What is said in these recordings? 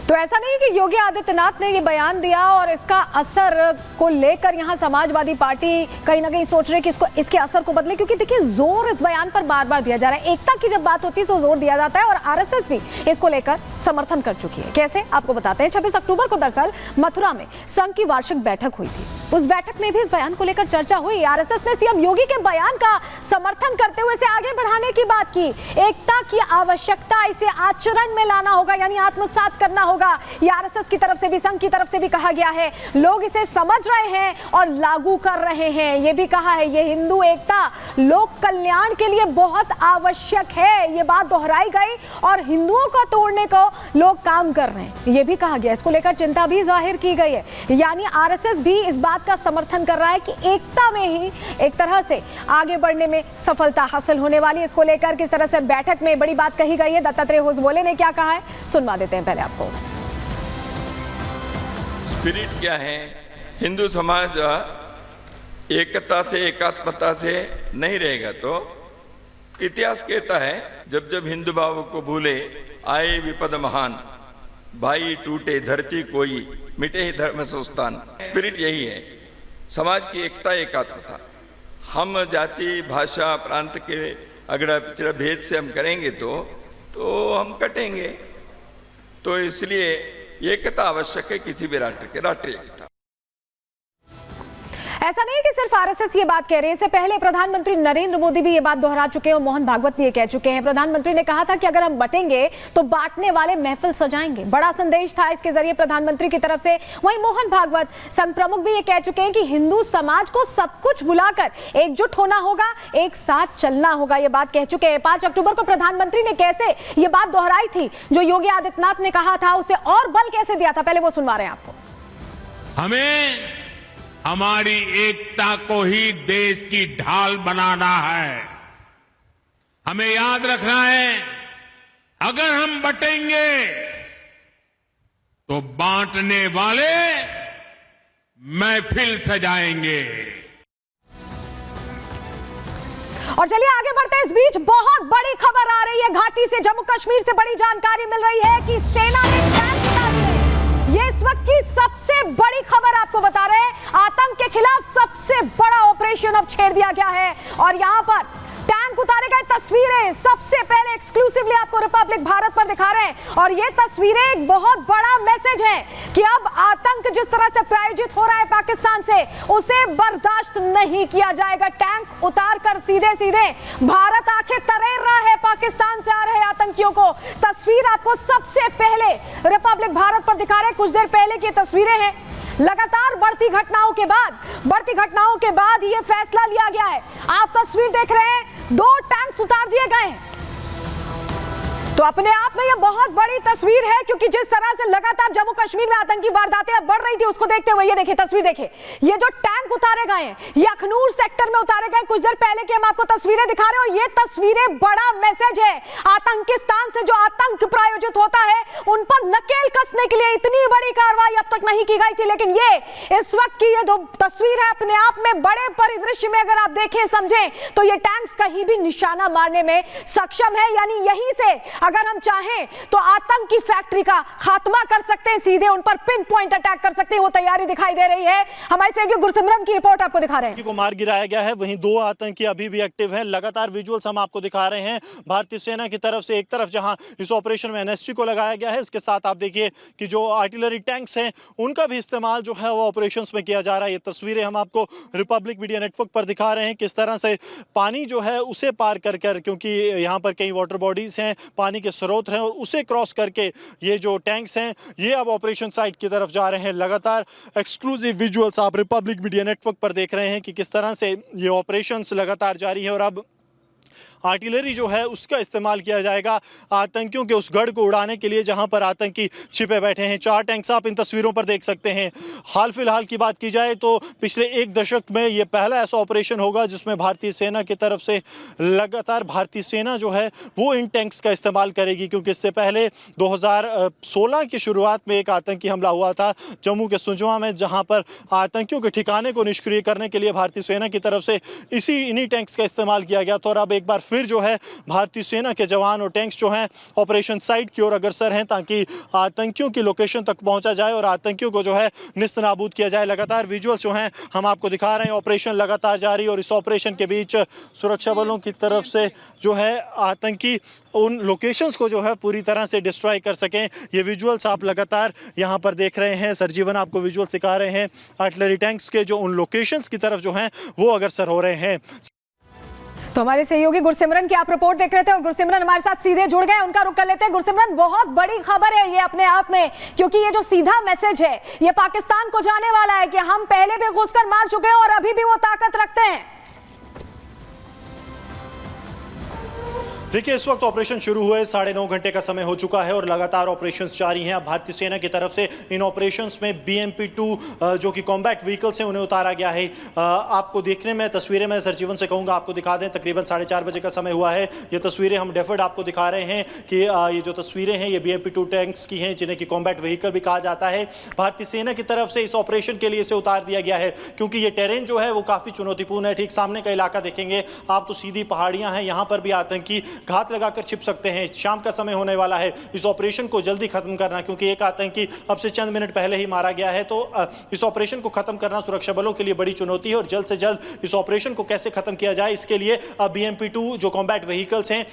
तो ऐसा नहीं कि योगी आदित्यनाथ ने ये बयान दिया और इसका असर को लेकर यहाँ समाजवादी पार्टी कहीं ना कहीं सोच रहे कि इसके असर को बदले, क्योंकि देखिए जोर इस बयान पर बार बार दिया जा रहा है। एकता की जब बात होती है तो जोर दिया जाता है और आरएसएस भी इसको लेकर समर्थन कर चुकी है। कैसे, आपको बताते हैं। 26 अक्टूबर को दरअसल मथुरा में संघ की वार्षिक बैठक हुई थी। उस बैठक में भी इस बयान को लेकर चर्चा हुई। आरएसएस ने सीएम योगी के बयान का समर्थन करते हुए इसे आगे बढ़ाने की बात की। एकता की आवश्यकता, इसे आचरण में लाना होगा, यानी आत्मसात करना होगा। ये आरएसएस की तरफ से भी, संघ की तरफ से भी कहा गया है। लोग इसे समझ रहे हैं और लागू कर रहे हैं। ये भी कहा है, ये हिंदू एकता लोक कल्याण के लिए बहुत आवश्यक है। ये बात दोहराई गई और हिंदुओं को तोड़ने को लोग काम कर रहे हैं, ये भी कहा गया। इसको लेकर चिंता भी जाहिर की गई है। यानी आरएसएस भी इस बात का समर्थन कर रहा है कि एकता में ही एक तरह से आगे बढ़ने में सफलता हासिल होने वाली। इसको लेकर किस तरह से बैठक में बड़ी बात कही गई है, दत्तात्रेय होसबोले ने क्या कहा है, सुनवा देते हैं पहले आपको। स्पिरिट क्या है? हिंदू समाज एकता से, एकात्मता से नहीं रहेगा तो इतिहास कहता है जब जब हिंदू भाव को भूले आए विपद महान, भाई टूटे धरती कोई, मिटे ही धर्म संस्थान। स्पिरिट यही है, समाज की एकता, एकात्मता। हम जाति, भाषा, प्रांत के अगर पिछड़ा भेद से हम करेंगे तो हम कटेंगे। तो इसलिए एकता आवश्यक है किसी भी राष्ट्र के, राष्ट्रीय एकता। ऐसा नहीं कि सिर्फ आरएसएस ये बात कह रहे हैं। इससे पहले प्रधानमंत्री नरेंद्र मोदी भी ये बात दोहरा चुके हैं और मोहन भागवत भी ये कह चुके हैं। प्रधानमंत्री ने कहा था कि अगर हम बटेंगे तो बांटने वाले महफिल सजाएंगे। बड़ा संदेश था इसके जरिए प्रधानमंत्री की तरफ से। वहीं मोहन भागवत, संघ प्रमुख, भी ये कह चुके हैं कि हिंदू समाज को सब कुछ भुलाकर एकजुट होना होगा, एक साथ चलना होगा। ये बात कह चुके हैं। 5 अक्टूबर को प्रधानमंत्री ने कैसे ये बात दोहराई थी, जो योगी आदित्यनाथ ने कहा था, उसे और बल कैसे दिया था, पहले वो सुनवा रहे हैं आपको। हमें हमारी एकता को ही देश की ढाल बनाना है। हमें याद रखना है, अगर हम बटेंगे तो बांटने वाले महफिल सजाएंगे। और चलिए आगे बढ़ते हैं। इस बीच बहुत बड़ी खबर आ रही है घाटी से, जम्मू कश्मीर से बड़ी जानकारी मिल रही है कि सेना ने टैंक उतार दिए। ये इस वक्त की सबसे बड़ी खबर आपको बता रहे हैं। आतंक के खिलाफ सबसे बड़ा ऑपरेशन अब छेड़ दिया गया है और यहां पर टैंक उतारे गए। तस्वीरें सबसे पहले एक्सक्लूसिवली आपको रिपब्लिक भारत पर दिखा रहे हैं और ये तस्वीरें एक बहुत बड़ा मैसेज है कि अब आतंक जिस तरह से प्रायोजित हो रहा है पाकिस्तान से, उसे बर्दाश्त नहीं किया जाएगा। टैंक उतार कर सीधे सीधे भारत आंखें तरेर रहा है पाकिस्तान से आ रहे आतंकियों को। तस्वीर आपको सबसे पहले रिपब्लिक भारत पर दिखा रहे हैं। कुछ देर पहले की तस्वीरें हैं। लगातार बढ़ती घटनाओं के बाद ये फैसला लिया गया है। आप तस्वीर देख रहे हैं, 2 टैंक्स उतार दिए गए हैं। तो अपने आप में ये बहुत बड़ी तस्वीर है, क्योंकि जिस तरह से लगातार जम्मू कश्मीर में आतंकी वारदातें बढ़ रही थी, उसको देखते हुए ये देखिए तस्वीर देखिए। ये जो टैंक उतारे गए हैं, ये अखनूर सेक्टर में उतारे गए। कुछ देर पहले की हम आपको तस्वीरें दिखा रहे हैं और ये तस्वीरें बड़ा मैसेज है। आतंकिस्तान से जो आतंक प्रायोजित होता है, उन पर नकेल कसने के लिए इतनी बड़ी कार्रवाई अब तक नहीं की गई थी, लेकिन ये इस वक्त की ये जो तस्वीर है, अपने आप में बड़े परिदृश्य में अगर आप देखें, समझें, तो ये टैंक्स कहीं भी निशाना मारने में सक्षम है। यानी यहीं से अगर हम चाहें तो आतंक की फैक्ट्री का खात्मा कर सकते हैं, सीधे उन पर पिन पॉइंट अटैक कर सकते हैं। वो तैयारी दिखाई दे रही है। हमारे सहयोगी गुरसिमरन की रिपोर्ट आपको दिखा रहे हैं। को मार गिराया गया है, वहीं 2 आतंकी अभी भी एक्टिव हैं। लगातार विजुअल्स हम आपको दिखा रहे हैं भारतीय सेना की तरफ से। एक तरफ जहां इस ऑपरेशन में एनएसजी को लगाया गया है, इसके साथ आप देखिए कि जो आर्टिलरी टैंक्स हैं, उनका भी इस्तेमाल जो है वो ऑपरेशंस में किया जा रहा है। ये तस्वीरें हम आपको रिपब्लिक मीडिया नेटवर्क पर दिखा रहे हैं, किस तरह से पानी जो है उसे पार कर कर, क्योंकि यहाँ पर कई वाटर बॉडीज हैं, पानी के स्रोत हैं, और उसे क्रॉस करके ये जो टैंक्स हैं ये अब ऑपरेशन साइट की तरफ जा रहे हैं। लगातार एक्सक्लूसिव विजुअल्स आप रिपब्लिक मीडिया नेटवर्क पर देख रहे हैं कि किस तरह से ये ऑपरेशंस लगातार जारी है और अब आर्टिलरी जो है उसका इस्तेमाल किया जाएगा आतंकियों के उस गढ़ को उड़ाने के लिए जहां पर आतंकी छिपे बैठे हैं। 4 टैंक्स आप इन तस्वीरों पर देख सकते हैं। हाल फिलहाल की बात की जाए तो पिछले 1 दशक में ये पहला ऐसा ऑपरेशन होगा जिसमें भारतीय सेना की तरफ से लगातार भारतीय सेना जो है वो इन टैंक्स का इस्तेमाल करेगी, क्योंकि इससे पहले 2016 की शुरुआत में एक आतंकी हमला हुआ था जम्मू के सुंजवा में, जहाँ पर आतंकियों के ठिकाने को निष्क्रिय करने के लिए भारतीय सेना की तरफ से इन्हीं टैंक्स का इस्तेमाल किया गया था। और अब एक एक बार फिर जो है भारतीय सेना के जवान और टैंक्स जो हैं ऑपरेशन साइट की ओर अग्रसर हैं ताकि आतंकियों की लोकेशन तक पहुंचा जाए और आतंकियों को जो है निस्तनाबूद किया जाए। लगातार विजुअल्स जो हैं हम आपको दिखा रहे हैं, ऑपरेशन लगातार जारी और इस ऑपरेशन के बीच सुरक्षा बलों की तरफ से जो है आतंकी उन लोकेशंस को जो है पूरी तरह से डिस्ट्रॉय कर सकें। ये विजुअल्स आप लगातार यहाँ पर देख रहे हैं। सरजीवन आपको विजुअल्स दिखा रहे हैं आर्टिलरी टैंक्स के जो उन लोकेशंस की तरफ जो हैं वो अग्रसर हो रहे हैं। तो हमारे सहयोगी गुरसिमरन की आप रिपोर्ट देख रहे थे और गुरसिमरन हमारे साथ सीधे जुड़ गए, उनका रुख कर लेते हैं। गुरसिमरन, बहुत बड़ी खबर है ये अपने आप में, क्योंकि ये जो सीधा मैसेज है ये पाकिस्तान को जाने वाला है कि हम पहले भी घुसकर मार चुके हैं और अभी भी वो ताकत रखते हैं। देखिए, इस वक्त ऑपरेशन शुरू हुए 9.5 घंटे का समय हो चुका है और लगातार ऑपरेशंस जारी हैं। अब भारतीय सेना की तरफ से इन ऑपरेशंस में BMP-2 जो कि कॉम्बैट व्हीकल्स हैं उन्हें उतारा गया है। आपको देखने में तस्वीरें मैं सरजीवन से कहूँगा आपको दिखा दें। तकरीबन 4:30 बजे का समय हुआ है। ये तस्वीरें हम डेफर्ड आपको दिखा रहे हैं कि ये जो तस्वीरें हैं ये BMP-2 टैंक्स की हैं जिन्हें कि कॉम्बैट व्हीकल भी कहा जाता है। भारतीय सेना की तरफ से इस ऑपरेशन के लिए इसे उतार दिया गया है क्योंकि ये टेरेन जो है वो काफ़ी चुनौतीपूर्ण है। ठीक सामने का इलाका देखेंगे आप तो सीधी पहाड़ियाँ हैं, यहाँ पर भी आतंकी घात लगाकर छिप सकते हैं। शाम का समय होने वाला है, इस ऑपरेशन को जल्दी खत्म करना, क्योंकि एक आतंकी अब से चंद मिनट पहले ही मारा गया है। तो इस ऑपरेशन को खत्म करना सुरक्षा बलों के लिए बड़ी चुनौती है और जल्द से जल्द इस ऑपरेशन को कैसे खत्म किया जाए इसके लिए BMP-2 जो कॉम्बैट व्हीकल्स हैं,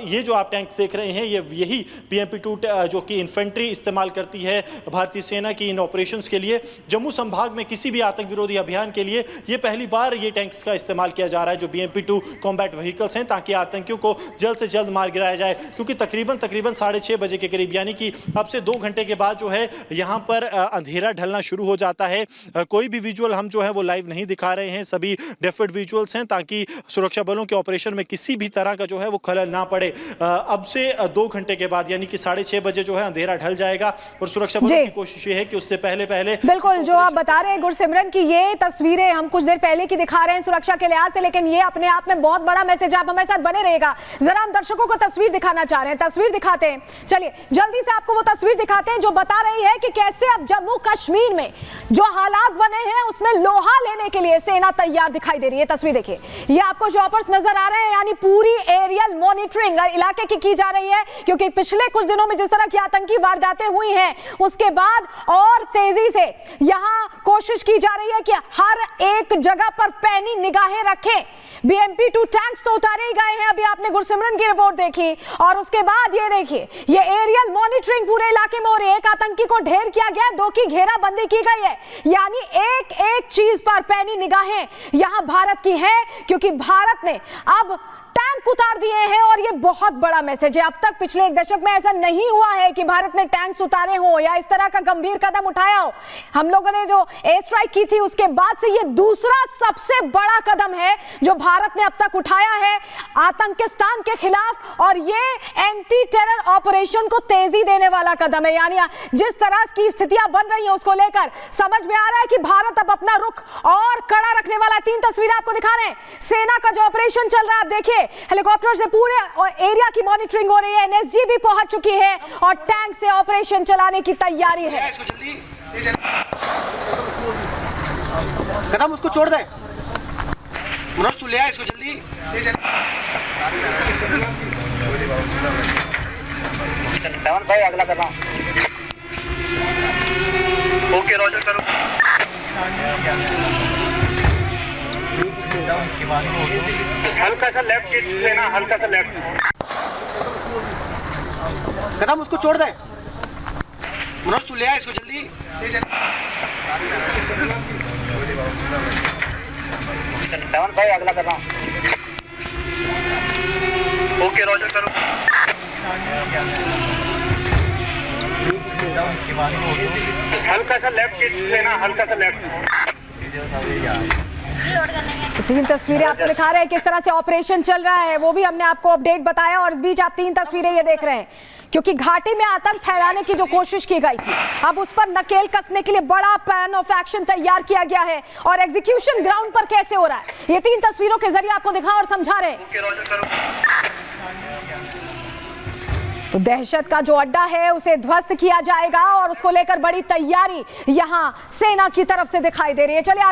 ये जो आप टैंक्स देख रहे हैं यही BMP-2 जो कि इन्फेंट्री इस्तेमाल करती है भारतीय सेना की इन ऑपरेशंस के लिए। जम्मू संभाग में किसी भी आतंक विरोधी अभियान के लिए ये पहली बार ये टैंक्स का इस्तेमाल किया जा रहा है जो BMP-2 कॉम्बैट व्हीकल्स हैं, ताकि आतंकियों को जल्द से जल्द मार गिराया जाए। क्योंकि तकरीबन 6:30 बजे के करीब यानी कि अब से 2 घंटे के बाद जो है यहाँ पर अंधेरा ढलना शुरू हो जाता है। कोई भी विजुअल हम जो है वो लाइव नहीं दिखा रहे हैं, सभी डेफर्ड विजुअल्स हैं ताकि सुरक्षा बलों के ऑपरेशन में किसी भी तरह का जो है वो खलल ना पड़े। अब से 2 घंटे के बाद यानी कि 6:30 बजे जो है अंधेरा ढल जाएगा और सुरक्षा बलों की कोशिश ये है कि उससे पहले बिल्कुल जो आप बता रहे हैं गुरसिमरन की ये तस्वीरें हम कुछ देर पहले की दिखा रहे हैं सुरक्षा के लिहाज से, लेकिन ये अपने आप में बहुत बड़ा मैसेज। आप हमारे साथ बने रहेगा, जरा हम दर्शकों को तस्वीर दिखाना चाह रहे हैं, तस्वीर दिखाते हैं। चलिए जल्दी से आपको वो तस्वीर दिखाते हैं जो बता रही है कि कैसे अब जम्मू कश्मीर में जो हालात बने हैं उसमें लोहा लेने के लिए सेना तैयार दिखाई दे रही है। तस्वीर देखिए, ये आपको चॉपर्स नजर आ रहे हैं, यानी पूरी एरियल मॉनिटरिंग इलाके की जा रही है, क्योंकि पिछले कुछ दिनों में जिस तरह की आतंकी वारदातें हुई हैं उसके बाद और तेजी से यहां कोशिश की जा रही है कि हर एक जगह पर पैनी निगाहें रखें। BMP-2 टैंक्स तो उतारे ही गए हैं, अभी आपने गुरसिमरन की रिपोर्ट देखी, और उसके बाद ये देखिए ये एरियल मॉनिटरिंग पूरे इलाके में हो रही है। एक आतंकी को ढेर किया गया, 2 की घेराबंदी की गई है, यानी एक एक चीज पर पैनी निगाहें यहां भारत की है, क्योंकि भारत ने अब टैंक उतार दिए हैं और ये बहुत बड़ा मैसेज है। अब तक पिछले 1 दशक में ऐसा नहीं हुआ है कि भारत ने टैंक्स उतारे हो या इस तरह का गंभीर कदम उठाया हो। हम लोगों ने जो एयर स्ट्राइक की थी उसके बाद से ये दूसरा सबसे बड़ा कदम है जो भारत ने अब तक उठाया है आतंकिस्तान के खिलाफ, और ये एंटी टेरर ऑपरेशन को तेजी देने वाला कदम है। यानी जिस तरह की स्थितियां बन रही हैं उसको लेकर समझ में आ रहा है कि भारत अब अपना रुख और कड़ा रखने वाला है। 3 तस्वीरें आपको दिखा रहे हैं, सेना का जो ऑपरेशन चल रहा है, आप देखिए हेलीकॉप्टर से पूरे एरिया की मॉनिटरिंग हो रही है, NSG भी पहुंच चुकी है और टैंक से ऑपरेशन चलाने की तैयारी है। कदम उसको छोड़ दे, मनोज तू ले आ इसको जल्दी। सेवन भाई अगला करना। ओके रोजर करो। हल्का सा लेफ्ट लेना, हल्का सा लेफ्ट। कदम उसको छोड़ दे, मनोज तू ले आ इसको जल्दी। सेवन भाई अगला करना। ओके रोजर करो। हल्का सा लेफ्ट लेना, हल्का सा लेफ्ट। 3 तस्वीरें आपको दिखा रहे हैं किस तरह से ऑपरेशन चल रहा है, वो भी हमने आपको अपडेट बताया। और इस बीच आप 3 तस्वीरें ये देख रहे हैं, क्योंकि घाटी में आतंक फैलाने की जो कोशिश की गई थी अब उस पर नकेल कसने के लिए बड़ा प्लान ऑफ एक्शन तैयार किया गया है और एग्जीक्यूशन ग्राउंड पर कैसे हो रहा है ये 3 तस्वीरों के जरिए आपको दिखा और समझा रहे हैं। तो दहशत का जो अड्डा है उसे ध्वस्त किया जाएगा और उसको लेकर बड़ी तैयारी यहां सेना की तरफ से दिखाई दे रही है। चलिए